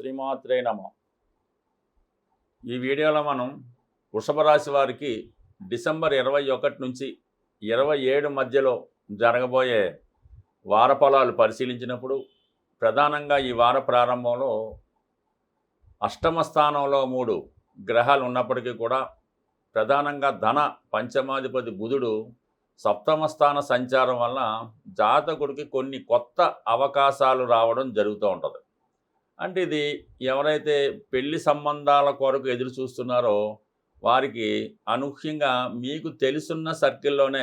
శ్రీమాత్రే నమః. ఈ వీడియోలో మనం వృషభ రాశి వారికి డిసెంబర్ 21 నుంచి 27 మధ్యలో జరగబోయే వార ఫలాలు పరిశీలించినప్పుడు ప్రధానంగా ఈ వార ప్రారంభంలో అష్టమ స్థానంలో 3 గ్రహాలు ఉన్నప్పటికీ కూడా ప్రధానంగా ధన పంచమాధిపతి బుధుడు సప్తమ స్థాన సంచారం వలన జాతకుడికి కొన్ని కొత్త అవకాశాలు రావడం జరుగుతూ ఉంటుంది. అంటే ఇది ఎవరైతే పెళ్లి సంబంధాల కొరకు ఎదురు చూస్తున్నారో వారికి అనూహ్యంగా మీకు తెలుసున్న సర్కిల్లోనే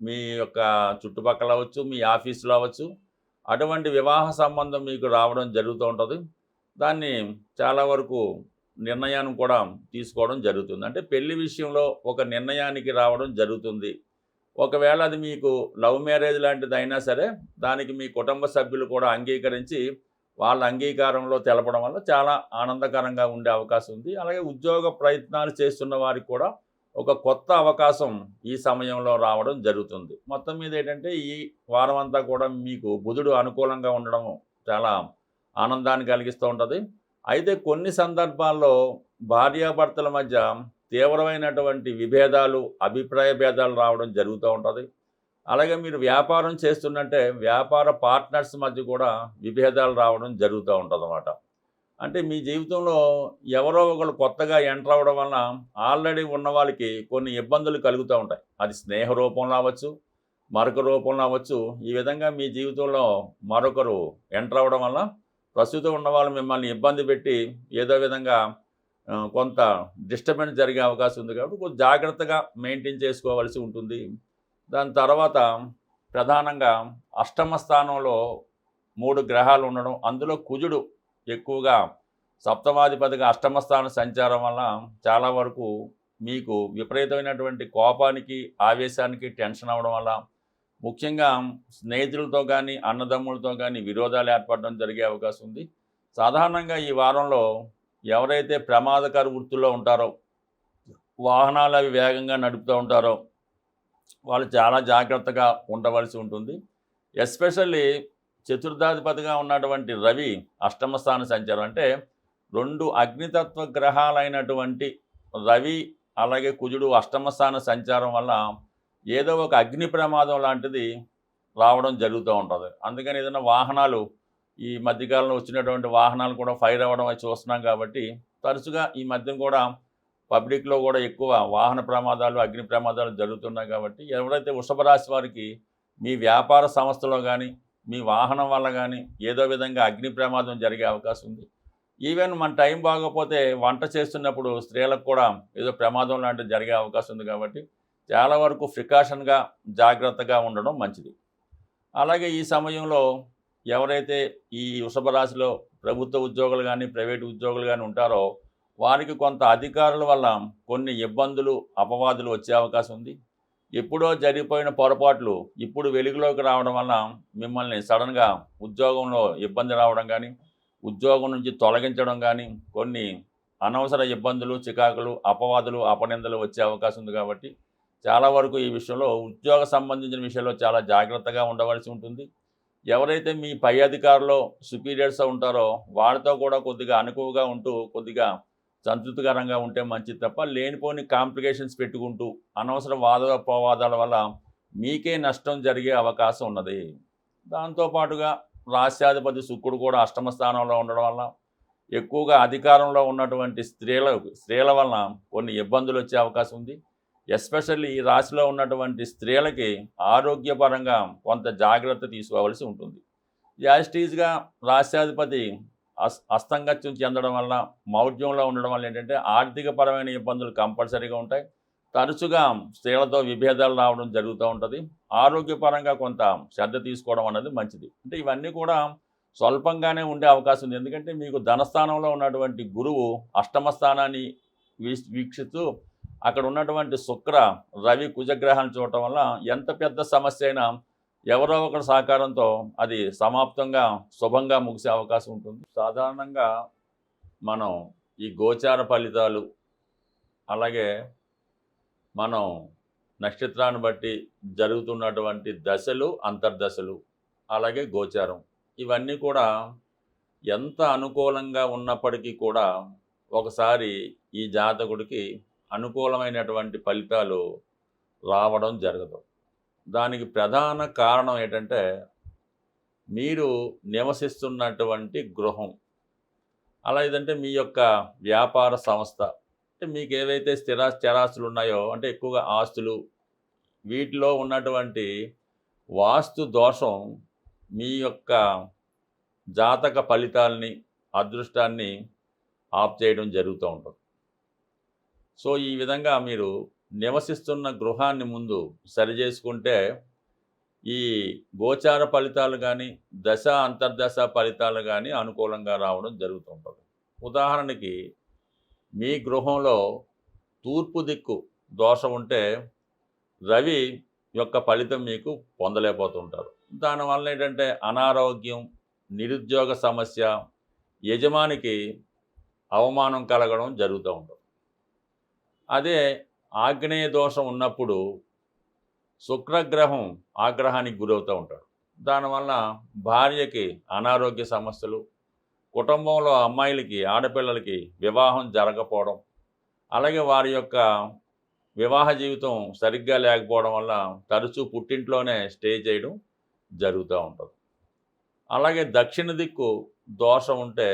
మీ యొక్క చుట్టుపక్కల అవ్వచ్చు, మీ ఆఫీసులో అవ్వచ్చు, అటువంటి వివాహ సంబంధం మీకు రావడం జరుగుతూ ఉంటుంది. దాన్ని చాలా వరకు నిర్ణయాన్ని కూడా తీసుకోవడం జరుగుతుంది. అంటే పెళ్లి విషయంలో ఒక నిర్ణయానికి రావడం జరుగుతుంది. ఒకవేళ అది మీకు లవ్ మ్యారేజ్ లాంటిది అయినా సరే దానికి మీ కుటుంబ సభ్యులు కూడా అంగీకరించి వాళ్ళ అంగీకారంలో తెలపడం వల్ల చాలా ఆనందకరంగా ఉండే అవకాశం ఉంది. అలాగే ఉద్యోగ ప్రయత్నాలు చేస్తున్న వారికి కూడా ఒక కొత్త అవకాశం ఈ సమయంలో రావడం జరుగుతుంది. మొత్తం మీద ఏంటంటే ఈ వారం అంతా కూడా మీకు బుధుడు అనుకూలంగా ఉండడం చాలా ఆనందాన్ని కలిగిస్తూ ఉంటుంది. అయితే కొన్ని సందర్భాల్లో భార్యాభర్తల మధ్య తీవ్రమైనటువంటి విభేదాలు, అభిప్రాయ భేదాలు రావడం జరుగుతూ ఉంటుంది. అలాగే మీరు వ్యాపారం చేస్తున్నట్టే వ్యాపార పార్ట్నర్స్ మధ్య కూడా విభేదాలు రావడం జరుగుతూ ఉంటుందన్నమాట. అంటే మీ జీవితంలో ఎవరో ఒకరు కొత్తగా ఎంటర్ అవ్వడం వలన ఆల్రెడీ ఉన్న వాళ్ళకి కొన్ని ఇబ్బందులు కలుగుతూ ఉంటాయి. అది స్నేహ రూపంలో అవ్వచ్చు, మరొక రూపంలో అవ్వచ్చు. ఈ విధంగా మీ జీవితంలో మరొకరు ఎంటర్ అవ్వడం వల్ల ప్రస్తుతం ఉన్న వాళ్ళు మిమ్మల్ని ఇబ్బంది పెట్టి ఏదో విధంగా కొంత డిస్టర్బెన్స్ జరిగే అవకాశం ఉంది. కాబట్టి కొంచెం జాగ్రత్తగా మెయింటైన్ చేసుకోవాల్సి ఉంటుంది. దాని తర్వాత ప్రధానంగా అష్టమ స్థానంలో 3 గ్రహాలు ఉండడం, అందులో కుజుడు ఎక్కువగా సప్తమాధిపతిగా అష్టమ స్థాన సంచారం వల్ల చాలా వరకు మీకు విపరీతమైనటువంటి కోపానికి, ఆవేశానికి టెన్షన్ అవ్వడం వల్ల ముఖ్యంగా స్నేహితులతో కానీ అన్నదమ్ములతో కానీ విరోధాలు ఏర్పడడం జరిగే అవకాశం ఉంది. సాధారణంగా ఈ వారంలో ఎవరైతే ప్రమాదకర వృత్తుల్లో ఉంటారో, వాహనాలు అవి వేగంగా నడుపుతూ ఉంటారో వాళ్ళు చాలా జాగ్రత్తగా ఉండవలసి ఉంటుంది. ఎస్పెషల్లీ చతుర్థాధిపతిగా ఉన్నటువంటి రవి అష్టమ స్థాన సంచారం అంటే 2 అగ్నితత్వ గ్రహాలైనటువంటి రవి అలాగే కుజుడు అష్టమ స్థాన సంచారం వల్ల ఏదో ఒక అగ్ని ప్రమాదం లాంటిది రావడం జరుగుతూ ఉంటుంది. అందుకని ఏదైనా వాహనాలు ఈ మధ్యకాలంలో వచ్చినటువంటి వాహనాలు కూడా ఫైర్ అవ్వడం అది చూస్తున్నాం. కాబట్టి తరచుగా ఈ మధ్య కూడా పబ్లిక్లో కూడా ఎక్కువ వాహన ప్రమాదాలు, అగ్ని ప్రమాదాలు జరుగుతున్నాయి. కాబట్టి ఎవరైతే వృషభ రాశి వారికి మీ వ్యాపార సంస్థలో కానీ మీ వాహనం వల్ల కానీ ఏదో విధంగా అగ్ని ప్రమాదం జరిగే అవకాశం ఉంది. ఈవెన్ మన టైం బాగోకపోతే వంట చేస్తున్నప్పుడు స్త్రీలకు కూడా ఏదో ప్రమాదం లాంటిది జరిగే అవకాశం ఉంది. కాబట్టి చాలా వరకు ప్రికాషన్గా జాగ్రత్తగా ఉండడం మంచిది. అలాగే ఈ సమయంలో ఎవరైతే ఈ వృషభ రాశిలో ప్రభుత్వ ఉద్యోగులు కానీ ప్రైవేటు ఉద్యోగులు కానీ ఉంటారో వారికి కొంత అధికారుల వల్ల కొన్ని ఇబ్బందులు, అపవాదులు వచ్చే అవకాశం ఉంది. ఎప్పుడో జరిగిపోయిన పొరపాట్లు ఇప్పుడు వెలుగులోకి రావడం వల్ల మిమ్మల్ని సడన్గా ఉద్యోగంలో ఇబ్బంది రావడం కానీ, ఉద్యోగం నుంచి తొలగించడం కానీ, కొన్ని అనవసర ఇబ్బందులు, చికాకులు, అపవాదులు, అపనిందలు వచ్చే అవకాశం ఉంది. కాబట్టి చాలా వరకు ఈ విషయంలో ఉద్యోగ సంబంధించిన విషయంలో చాలా జాగ్రత్తగా ఉండవలసి ఉంటుంది. ఎవరైతే మీ పై అధికారులు సుపీరియర్స్ ఉంటారో వాళ్ళతో కూడా కొద్దిగా అనుకువగా ఉంటూ కొద్దిగా సంతృప్తికరంగా ఉంటే మంచిది తప్ప లేనిపోని కాంప్లికేషన్స్ పెట్టుకుంటూ అనవసర వాదోపవాదాల వల్ల మీకే నష్టం జరిగే అవకాశం ఉన్నది. దాంతోపాటుగా రాష్ట్రాధిపతి శుక్రుడు కూడా అష్టమ స్థానంలో ఉండడం వల్ల ఎక్కువగా అధికారంలో ఉన్నటువంటి స్త్రీల వలన కొన్ని ఇబ్బందులు వచ్చే అవకాశం ఉంది. ఎస్పెషల్లీ ఈ రాశిలో ఉన్నటువంటి స్త్రీలకి ఆరోగ్యపరంగా కొంత జాగ్రత్త తీసుకోవాల్సి ఉంటుంది. యాస్టీజ్గా రాష్ట్రాధిపతి అస్తంగత్యం చెందడం వల్ల, మౌఢ్యంలో ఉండడం వల్ల ఏంటంటే ఆర్థికపరమైన ఇబ్బందులు కంపల్సరీగా ఉంటాయి. తరచుగా స్త్రీలతో విభేదాలు రావడం జరుగుతూ ఉంటుంది. ఆరోగ్యపరంగా కొంత శ్రద్ధ తీసుకోవడం అనేది మంచిది. అంటే ఇవన్నీ కూడా స్వల్పంగానే ఉండే అవకాశం ఉంది. ఎందుకంటే మీకు ధనస్థానంలో ఉన్నటువంటి గురువు అష్టమ స్థానాన్ని వీక్షిస్తూ అక్కడ ఉన్నటువంటి శుక్ర, రవి, కుజగ్రహాన్ని చూడటం వల్ల ఎంత పెద్ద సమస్య అయినా ఎవరో ఒకరి సహకారంతో అది సమాప్తంగా శుభంగా ముగిసే అవకాశం ఉంటుంది. సాధారణంగా మనం ఈ గోచార ఫలితాలు అలాగే మనం నక్షత్రాన్ని బట్టి జరుగుతున్నటువంటి దశలు, అంతర్దశలు, అలాగే గోచారం ఇవన్నీ కూడా ఎంత అనుకూలంగా ఉన్నప్పటికీ కూడా ఒకసారి ఈ జాతకుడికి అనుకూలమైనటువంటి ఫలితాలు రావడం జరగదు. దానికి ప్రధాన కారణం ఏంటంటే, మీరు నివసిస్తున్నటువంటి గృహం, అలా ఏదంటే మీ యొక్క వ్యాపార సంస్థ, అంటే మీకు ఏవైతే చరాస్తులు ఉన్నాయో, అంటే ఎక్కువగా ఆస్తులు, వీటిలో ఉన్నటువంటి వాస్తు దోషం మీ యొక్క జాతక ఫలితాలని, అదృష్టాన్ని ఆఫ్ చేయడం జరుగుతూ ఉంటుంది. సో ఈ విధంగా మీరు నివసిస్తున్న గృహాన్ని ముందు సరిచేసుకుంటే ఈ గోచార ఫలితాలు కానీ, దశ అంతర్దశ ఫలితాలు కానీ అనుకూలంగా రావడం జరుగుతూ ఉంటుంది. ఉదాహరణకి మీ గృహంలో తూర్పు దిక్కు దోషం ఉంటే రవి యొక్క ఫలితం మీకు పొందలేకపోతుంటారు. దానివల్ల ఏంటంటే అనారోగ్యం, నిరుద్యోగ సమస్య, యజమానికి అవమానం కలగడం జరుగుతూ ఉంటుంది. అదే ఆగ్నేయ దోషం ఉన్నప్పుడు శుక్రగ్రహం ఆగ్రహానికి గురవుతూ ఉంటాడు. దానివల్ల భార్యకి అనారోగ్య సమస్యలు, కుటుంబంలో అమ్మాయిలకి, ఆడపిల్లలకి వివాహం జరగకపోవడం, అలాగే వారి యొక్క వివాహ జీవితం సరిగ్గా లేకపోవడం వల్ల తరచూ పుట్టింట్లోనే స్టే చేయడం జరుగుతూ ఉంటుంది. అలాగే దక్షిణ దిక్కు దోషం ఉంటే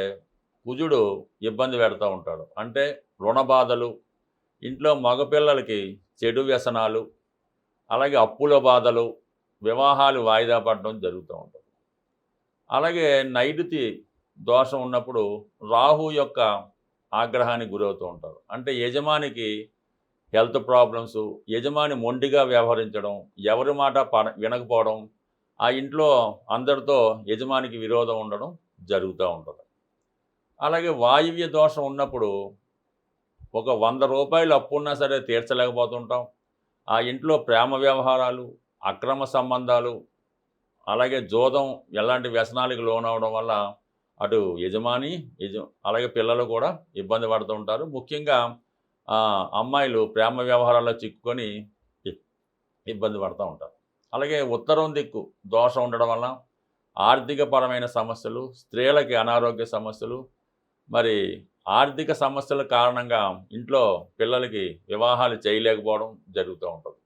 కుజుడు ఇబ్బంది పెడతా ఉంటాడు. అంటే రుణ బాధలు, ఇంట్లో మగపిల్లలకి చెడు వ్యసనాలు, అలాగే అప్పుల బాధలు, వివాహాలు వాయిదా పడడం జరుగుతూ ఉంటుంది. అలాగే నైరుతి దోషం ఉన్నప్పుడు రాహు యొక్క ఆగ్రహానికి గురవుతూ ఉంటారు. అంటే యజమానికి హెల్త్ ప్రాబ్లమ్స్, యజమాని మొండిగా వ్యవహరించడం, ఎవరి మాట వినకపోవడం, ఆ ఇంట్లో అందరితో యజమానికి విరోధం ఉండడం జరుగుతూ ఉంటుంది. అలాగే వాయువ్య దోషం ఉన్నప్పుడు ఒక 100 రూపాయలు అప్పు ఉన్నా సరే తీర్చలేకపోతుంటాం. ఆ ఇంట్లో ప్రేమ వ్యవహారాలు, అక్రమ సంబంధాలు, అలాగే జోదం, ఎలాంటి వ్యసనాలకు లోనవడం వల్ల అటు యజమాని అలాగే పిల్లలు కూడా ఇబ్బంది పడుతూ ఉంటారు. ముఖ్యంగా అమ్మాయిలు ప్రేమ వ్యవహారాల్లో చిక్కుకొని ఇబ్బంది పడుతూ ఉంటారు. అలాగే ఉత్తరం దిక్కు దోషం ఉండడం వల్ల ఆర్థికపరమైన సమస్యలు, స్త్రీలకి అనారోగ్య సమస్యలు, మరి ఆర్థిక సమస్యల కారణంగా ఇంట్లో పిల్లలకి వివాహాలు చేయలేకపోవడం జరుగుతూ ఉంటుంది.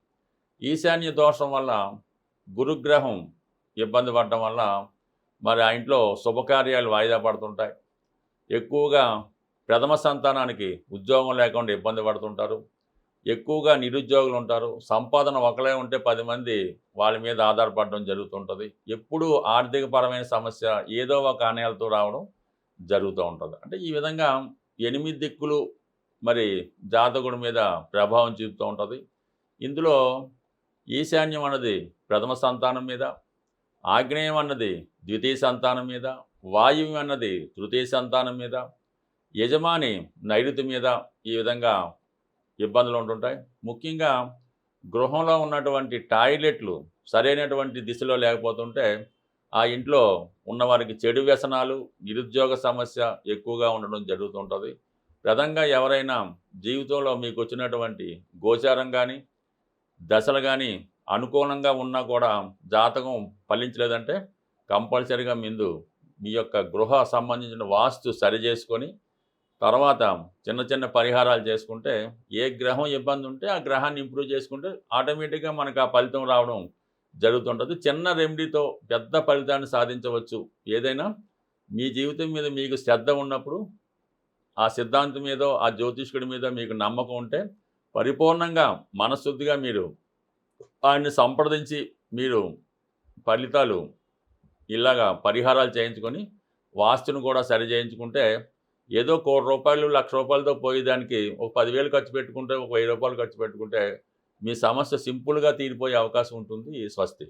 ఈశాన్య దోషం వల్ల గురుగ్రహం ఇబ్బంది పడటం వల్ల మరి ఆ ఇంట్లో శుభకార్యాలు వాయిదా పడుతుంటాయి. ఎక్కువగా ప్రథమ సంతానానికి ఉద్యోగం లేకుండా ఇబ్బంది పడుతుంటారు. ఎక్కువగా నిరుద్యోగులు ఉంటారు. సంపాదన ఒకలే ఉంటే 10 మంది వాళ్ళ మీద ఆధారపడడం జరుగుతుంటుంది. ఎప్పుడూ ఆర్థికపరమైన సమస్య ఏదో ఒక ఆనయాలతో రావడం జరుగుతూ ఉంటుంది. అంటే ఈ విధంగా 8 దిక్కులు మరి జాతకుడి మీద ప్రభావం చూపుతూ ఉంటుంది. ఇందులో ఈశాన్యం అన్నది ప్రథమ సంతానం మీద, ఆగ్నేయం అన్నది ద్వితీయ సంతానం మీద, వాయువ్యం అన్నది తృతీయ సంతానం మీద, యజమాని నైరుతి మీద ఈ విధంగా ఇబ్బందులు ఉంటుంటాయి. ముఖ్యంగా గృహంలో ఉన్నటువంటి టాయిలెట్లు సరైనటువంటి దిశలో లేకపోతుంటే ఆ ఇంట్లో ఉన్నవారికి చెడు వ్యసనాలు, నిరుద్యోగ సమస్య ఎక్కువగా ఉండడం జరుగుతుంటుంది. ప్రధానంగా ఎవరైనా జీవితంలో మీకు వచ్చినటువంటి గోచారం కానీ, దశలు కానీ అనుకూలంగా ఉన్నా కూడా జాతకం ఫలించలేదంటే కంపల్సరీగా మీ యొక్క గృహ సంబంధించిన వాస్తు సరి చేసుకొని తర్వాత చిన్న చిన్న పరిహారాలు చేసుకుంటే, ఏ గ్రహం ఇబ్బంది ఉంటే ఆ గ్రహాన్ని ఇంప్రూవ్ చేసుకుంటే ఆటోమేటిక్గా మనకు ఆ ఫలితం రావడం జరుగుతుంటుంది. చిన్న రెమెడీతో పెద్ద ఫలితాన్ని సాధించవచ్చు. ఏదైనా మీ జీవితం మీద మీకు శ్రద్ధ ఉన్నప్పుడు, ఆ సిద్ధాంతం మీదో, ఆ జ్యోతిష్కుడి మీద మీకు నమ్మకం ఉంటే పరిపూర్ణంగా మనస్శుద్ధిగా మీరు ఆయన్ని సంప్రదించి మీరు ఫలితాలు ఇలాగా పరిహారాలు చేయించుకొని వాస్తును కూడా సరి చేయించుకుంటే ఏదో ₹1,00,00,000, ₹1,00,000తో పోయేదానికి ఒక 10,000 ఖర్చు పెట్టుకుంటే, ఒక ₹1,000 ఖర్చు పెట్టుకుంటే మీ సమస్య సింపుల్గా తీరిపోయే అవకాశం ఉంటుంది. స్వస్తి.